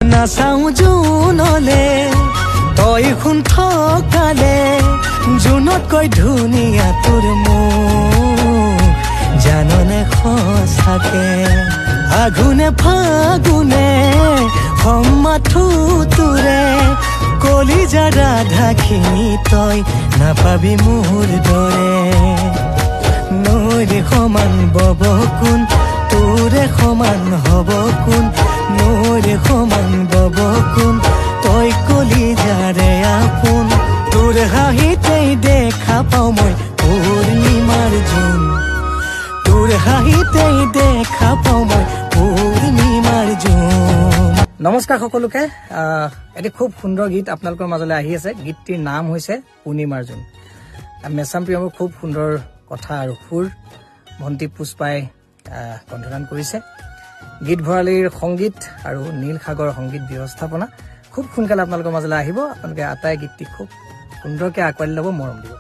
নাচাও জোনলে তই শুন থকালে জোনতকৈ ধুনীয়া তোৰ মুখ জাননে সঁচাকে আঘোনে ফাগুনে সম্মাথো তোৰে কলিজা ৰাধাখিনি তই নাপাবি মোৰ দৰে নৈৰে সমান বব কোন তোৰে সমান হব কোন নৈৰে সমান বব কোন তই কলিজাৰে আপোন তোৰ হাঁহিতেই দেখা পাওঁ মই পূৰ্ণিমাৰ জোন তোৰ হাঁহিতেই দেখা পাওঁ মই পূৰ্ণিমাৰ জোন। নমস্কাৰ সকলোকে, এটি খুব সুন্দৰ গীত আপোনালোকৰ মাজলৈ আহি আছে। গীতটিৰ নাম হৈছে পূৰ্ণিমাৰ জোন। মেছাম প্ৰিয়মৰ খুব সুন্দৰ কথা আৰু সুৰ ভণ্টি পুষ্পাই কণ্ঠদান কৰিছে। গীত ভঁৰালীৰ সংগীত আৰু নীল সাগৰ সংগীত ব্যৱস্থাপনা খুব সোনকালে আপোনালোকৰ মাজলৈ আহিব। আপোনালোকে আটাই গীতটি খুব সুন্দৰকৈ আঁকোৱালি ল'ব, মৰম দিব।